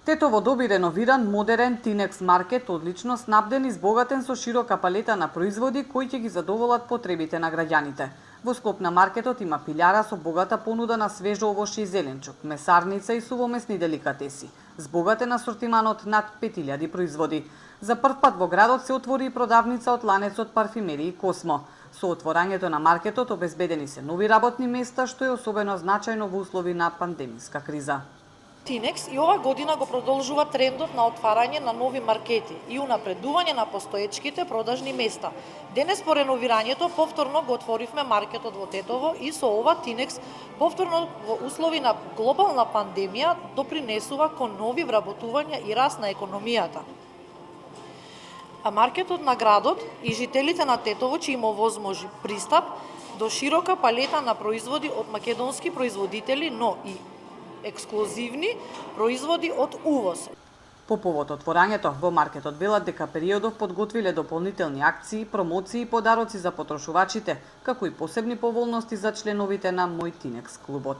Тетово доби реновиран, модерен Тинекс маркет, одлично снабден и збогатен со широка палета на производи кои ќе ги задоволат потребите на граѓаните. Во склоп на маркетот има пилјара со богата понуда на свежо овошје и зеленчук, месарница и сувомесни деликатеси, збогатен асортиманот над 5000 производи. За прв пат во градот се отвори и продавница од ланецот парфимерии Космо. Со отворањето на маркетот обезбедени се нови работни места, што е особено значајно во услови на пандемиска криза. Тинекс и ова година го продолжува трендот на отварање на нови маркети и унапредување на постоечките продажни места. Денес по реновирањето повторно го отворивме маркетот во Тетово и со ова Тинекс повторно во услови на глобална пандемија допринесува кон нови вработувања и раст на економијата. А маркетот на градот и жителите на Тетово ќе има возможи пристап до широка палета на производи од македонски производители, но и ексклузивни производи од увоз. По повод отворањето, во маркетот велат дека периодов подготвиле дополнителни акции, промоции и подароци за потрошувачите, како и посебни поволности за членовите на Мој Тинекс клубот.